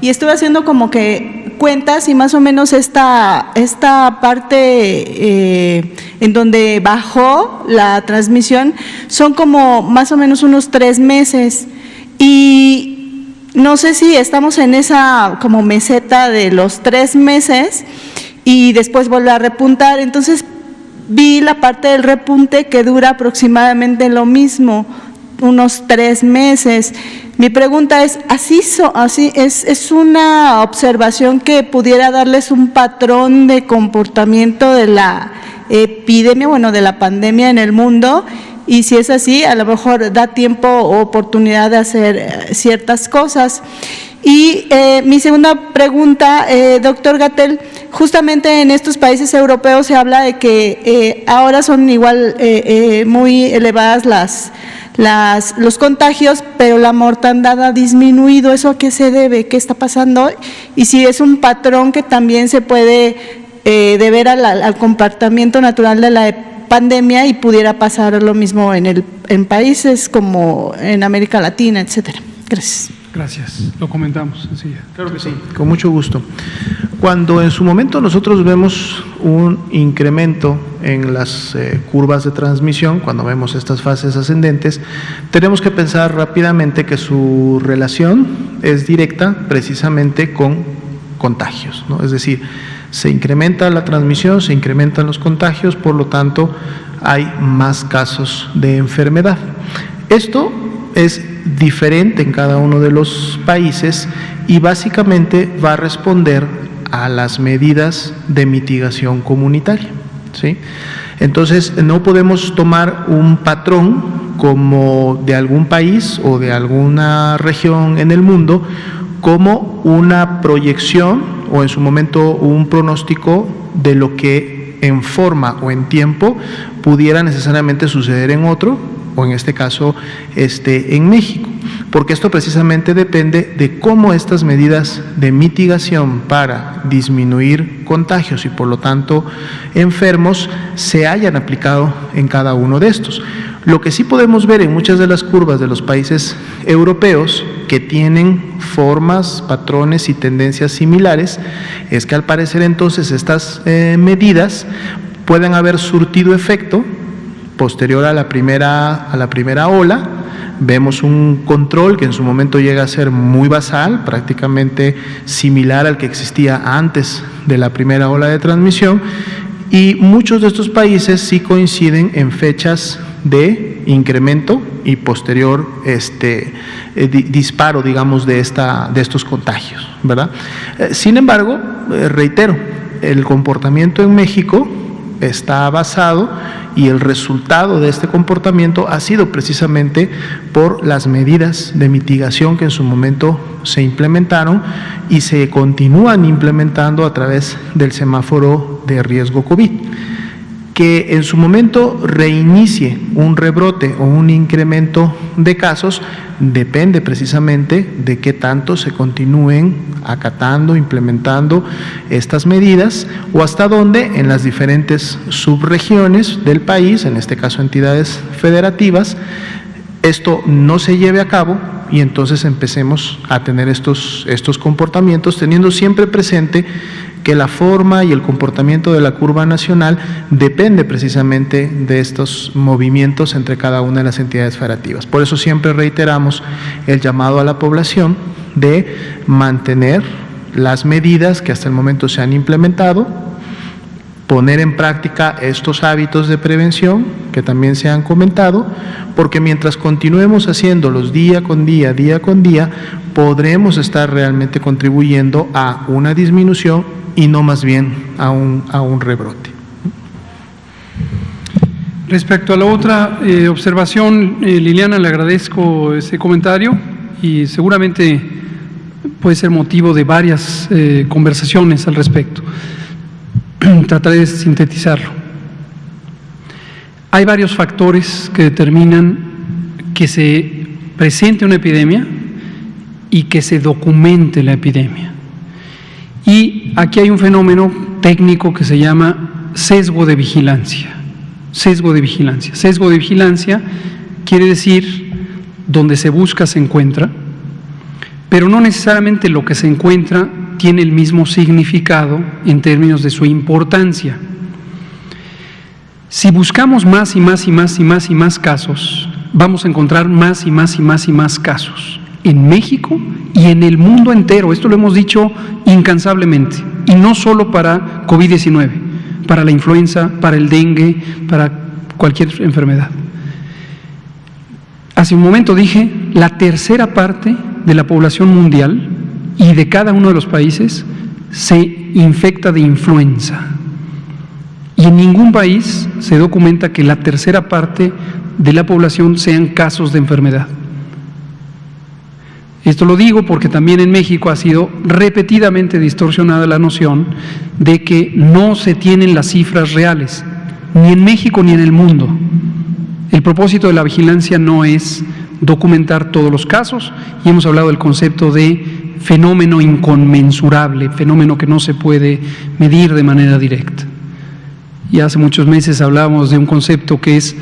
y estuve haciendo como que cuentas y más o menos esta parte en donde bajó la transmisión son como más o menos unos 3 meses y no sé si estamos en esa como meseta de los 3 meses y después vuelve a repuntar. Entonces vi la parte del repunte que dura aproximadamente lo mismo, unos 3 meses. Mi pregunta es, ¿es una observación que pudiera darles un patrón de comportamiento de la epidemia, bueno, de la pandemia en el mundo? Y si es así, a lo mejor da tiempo o oportunidad de hacer ciertas cosas. Y mi segunda pregunta, doctor Gatell, justamente en estos países europeos se habla de que ahora son igual muy elevadas los contagios, pero la mortandad ha disminuido. ¿Eso a qué se debe? ¿Qué está pasando? Y si es un patrón que también se puede deber al comportamiento natural de la pandemia y pudiera pasar lo mismo en países como en América Latina, etcétera. Gracias. Gracias. Lo comentamos enseguida. Claro que sí, con mucho gusto. Cuando en su momento nosotros vemos un incremento en las curvas de transmisión, cuando vemos estas fases ascendentes, tenemos que pensar rápidamente que su relación es directa precisamente con contagios, ¿no? Es decir, se incrementa la transmisión, se incrementan los contagios, por lo tanto hay más casos de enfermedad. Esto es diferente en cada uno de los países y básicamente va a responder a las medidas de mitigación comunitaria, ¿sí? Entonces, no podemos tomar un patrón como de algún país o de alguna región en el mundo como una proyección o en su momento un pronóstico de lo que en forma o en tiempo pudiera necesariamente suceder en otro, o en este caso en México, porque esto precisamente depende de cómo estas medidas de mitigación para disminuir contagios y por lo tanto enfermos se hayan aplicado en cada uno de estos. Lo que sí podemos ver en muchas de las curvas de los países europeos que tienen formas, patrones y tendencias similares es que al parecer entonces estas medidas pueden haber surtido efecto posterior a la primera ola. Vemos un control que en su momento llega a ser muy basal, prácticamente similar al que existía antes de la primera ola de transmisión, y muchos de estos países sí coinciden en fechas de incremento y posterior disparo, digamos, de estos contagios, ¿verdad? Sin embargo, reitero, el comportamiento en México está basado y el resultado de este comportamiento ha sido precisamente por las medidas de mitigación que en su momento se implementaron y se continúan implementando a través del semáforo de riesgo COVID. Que en su momento reinicie un rebrote o un incremento de casos depende precisamente de qué tanto se continúen acatando, implementando estas medidas o hasta dónde en las diferentes subregiones del país, en este caso entidades federativas, esto no se lleve a cabo y entonces empecemos a tener estos comportamientos, teniendo siempre presente que la forma y el comportamiento de la curva nacional depende precisamente de estos movimientos entre cada una de las entidades federativas. Por eso siempre reiteramos el llamado a la población de mantener las medidas que hasta el momento se han implementado, poner en práctica estos hábitos de prevención que también se han comentado, porque mientras continuemos haciéndolos día con día, podremos estar realmente contribuyendo a una disminución y no más bien a un rebrote. Respecto a la otra observación, Liliana, le agradezco ese comentario y seguramente puede ser motivo de varias conversaciones al respecto. Trataré de sintetizarlo. Hay varios factores que determinan que se presente una epidemia y que se documente la epidemia. Y aquí hay un fenómeno técnico que se llama sesgo de vigilancia. Sesgo de vigilancia. Sesgo de vigilancia quiere decir donde se busca se encuentra. pero no necesariamente lo que se encuentra tiene el mismo significado en términos de su importancia. Si buscamos más y más y más y más y más casos, vamos a encontrar más y más y más y más casos en México y en el mundo entero. Esto lo hemos dicho incansablemente, y no solo para COVID-19, para la influenza, para el dengue, para cualquier enfermedad. Hace un momento dije, la tercera parte de la población mundial y de cada uno de los países se infecta de influenza. Y en ningún país se documenta que la tercera parte de la población sean casos de enfermedad. Esto lo digo porque también en México ha sido repetidamente distorsionada la noción de que no se tienen las cifras reales, ni en México ni en el mundo. El propósito de la vigilancia no es documentar todos los casos, y hemos hablado del concepto de fenómeno inconmensurable, fenómeno que no se puede medir de manera directa. Y hace muchos meses hablábamos de un concepto que es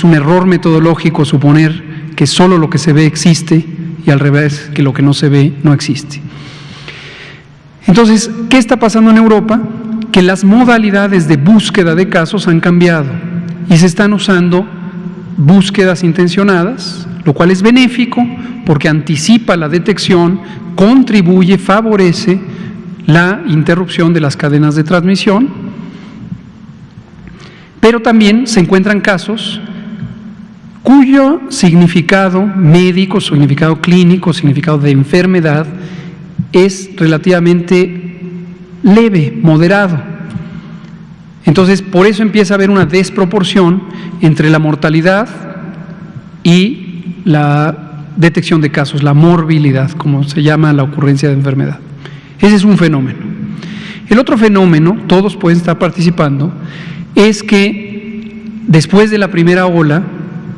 un error metodológico suponer que solo lo que se ve existe, y al revés, que lo que no se ve no existe. Entonces, ¿qué está pasando en Europa? Que las modalidades de búsqueda de casos han cambiado y se están usando búsquedas intencionadas, lo cual es benéfico porque anticipa la detección, contribuye, favorece la interrupción de las cadenas de transmisión, pero también se encuentran casos cuyo significado médico, significado clínico, significado de enfermedad es relativamente leve, moderado. Entonces, por eso empieza a haber una desproporción entre la mortalidad y la detección de casos, la morbilidad, como se llama la ocurrencia de enfermedad. Ese es un fenómeno. El otro fenómeno, todos pueden estar participando, es que después de la primera ola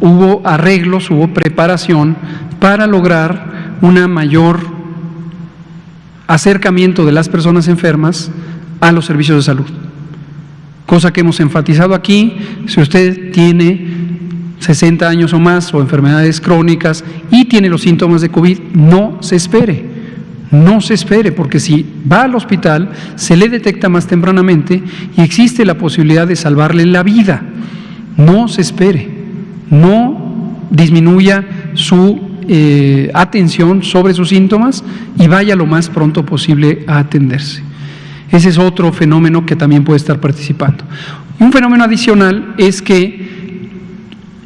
hubo arreglos, hubo preparación para lograr una mayor acercamiento de las personas enfermas a los servicios de salud. Cosa que hemos enfatizado aquí. Si usted tiene 60 años o más o enfermedades crónicas y tiene los síntomas de COVID, no se espere, porque si va al hospital se le detecta más tempranamente y existe la posibilidad de salvarle la vida. No se espere, no disminuya su atención sobre sus síntomas y vaya lo más pronto posible a atenderse. Ese es otro fenómeno que también puede estar participando. Y un fenómeno adicional es que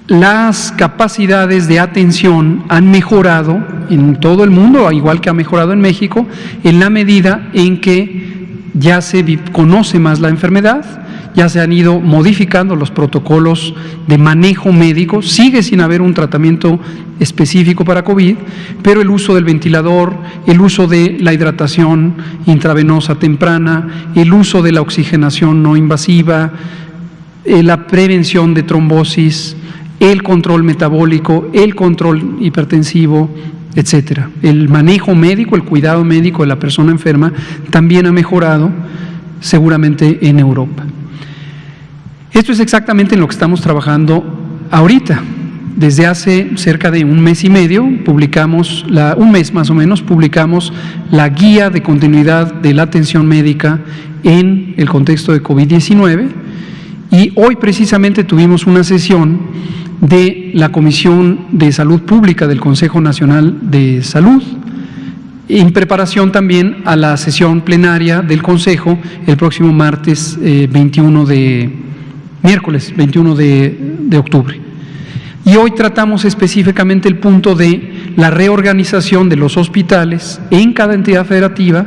las capacidades de atención han mejorado en todo el mundo, igual que ha mejorado en México, en la medida en que ya se conoce más la enfermedad, ya se han ido modificando los protocolos de manejo médico. Sigue sin haber un tratamiento específico para COVID, pero el uso del ventilador, el uso de la hidratación intravenosa temprana, el uso de la oxigenación no invasiva, la prevención de trombosis, el control metabólico, el control hipertensivo, etcétera. El manejo médico, el cuidado médico de la persona enferma también ha mejorado, seguramente en Europa. Esto es exactamente en lo que estamos trabajando ahorita. Desde hace cerca de un mes y medio, un mes más o menos, publicamos la guía de continuidad de la atención médica en el contexto de COVID-19, y hoy precisamente tuvimos una sesión de la Comisión de Salud Pública del Consejo Nacional de Salud, en preparación también a la sesión plenaria del Consejo el próximo miércoles 21 de octubre. Y hoy tratamos específicamente el punto de la reorganización de los hospitales en cada entidad federativa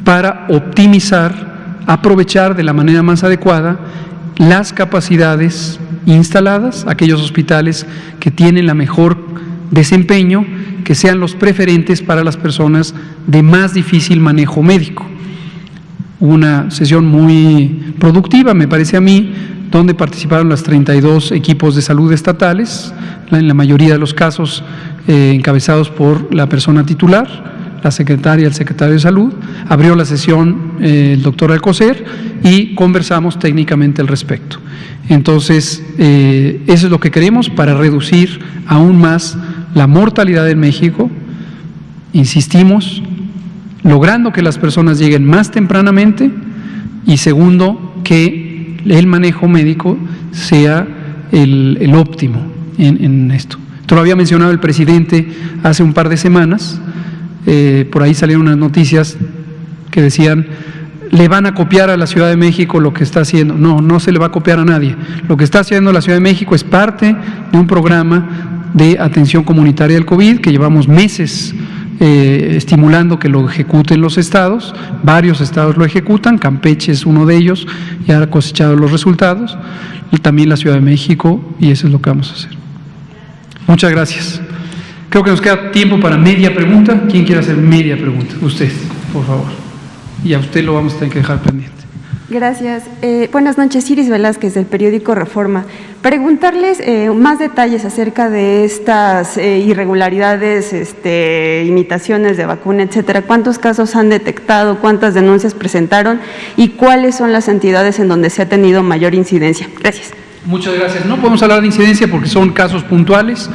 para optimizar, aprovechar de la manera más adecuada las capacidades instaladas, aquellos hospitales que tienen la mejor desempeño, que sean los preferentes para las personas de más difícil manejo médico. Una sesión muy productiva, me parece a mí, donde participaron los 32 equipos de salud estatales, en la mayoría de los casos encabezados por la persona titular, la secretaria, el secretario de Salud. Abrió la sesión el doctor Alcocer y conversamos técnicamente al respecto. Entonces, eso es lo que queremos para reducir aún más la mortalidad en México insistimos, logrando que las personas lleguen más tempranamente y segundo, que el manejo médico sea el óptimo en esto. Esto lo había mencionado el presidente hace un par de semanas, por ahí salieron unas noticias que decían, le van a copiar a la Ciudad de México lo que está haciendo. No, no se le va a copiar a nadie. Lo que está haciendo la Ciudad de México es parte de un programa de atención comunitaria del COVID que llevamos meses estimulando que lo ejecuten los estados. Varios estados lo ejecutan, Campeche es uno de ellos, ya ha cosechado los resultados, y también la Ciudad de México, y eso es lo que vamos a hacer. Muchas gracias. Creo que nos queda tiempo para media pregunta. ¿Quién quiere hacer media pregunta? Usted, por favor. Y a usted lo vamos a tener que dejar pendiente. Gracias. Buenas noches, Iris Velázquez, del periódico Reforma. Preguntarles más detalles acerca de estas irregularidades, imitaciones de vacuna, etcétera. ¿Cuántos casos han detectado? ¿Cuántas denuncias presentaron? ¿Y cuáles son las entidades en donde se ha tenido mayor incidencia? Gracias. Muchas gracias. No podemos hablar de incidencia porque son casos puntuales.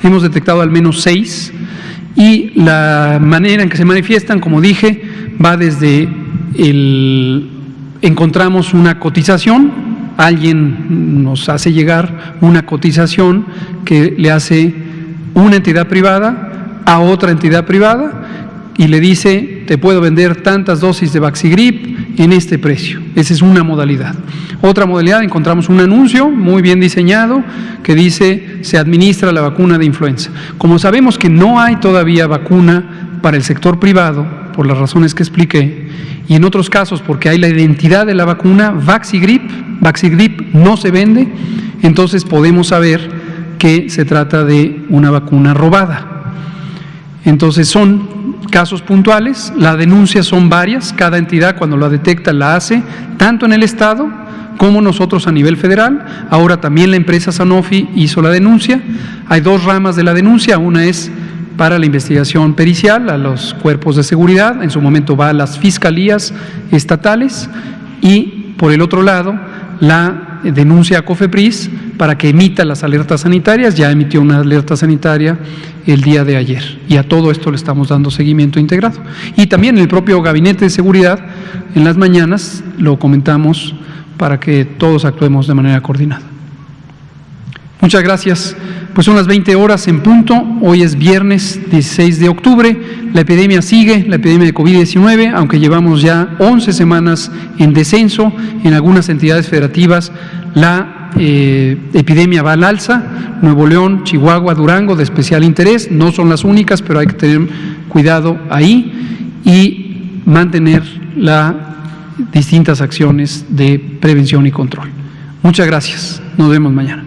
Hemos detectado al menos 6 y la manera en que se manifiestan, como dije, va desde encontramos una cotización, alguien nos hace llegar una cotización que le hace una entidad privada a otra entidad privada y le dice, te puedo vender tantas dosis de Vaxigrip en este precio. Esa es una modalidad. Otra modalidad, encontramos un anuncio muy bien diseñado que dice, se administra la vacuna de influenza. Como sabemos que no hay todavía vacuna para el sector privado, por las razones que expliqué, y en otros casos porque hay la identidad de la vacuna, Vaxigrip no se vende, entonces podemos saber que se trata de una vacuna robada. Entonces son casos puntuales, las denuncias son varias, cada entidad cuando la detecta la hace, tanto en el Estado como nosotros a nivel federal. Ahora también la empresa Sanofi hizo la denuncia. Hay 2 ramas de la denuncia, una es para la investigación pericial a los cuerpos de seguridad, en su momento va a las fiscalías estatales, y por el otro lado la denuncia a COFEPRIS para que emita las alertas sanitarias. Ya emitió una alerta sanitaria el día de ayer y a todo esto le estamos dando seguimiento integrado. Y también el propio Gabinete de Seguridad en las mañanas lo comentamos para que todos actuemos de manera coordinada. Muchas gracias. Pues son las 20 horas en punto, hoy es viernes 16 de octubre, la epidemia sigue, la epidemia de COVID-19, aunque llevamos ya 11 semanas en descenso, en algunas entidades federativas la epidemia va al alza, Nuevo León, Chihuahua, Durango de especial interés, no son las únicas, pero hay que tener cuidado ahí y mantener las distintas acciones de prevención y control. Muchas gracias, nos vemos mañana.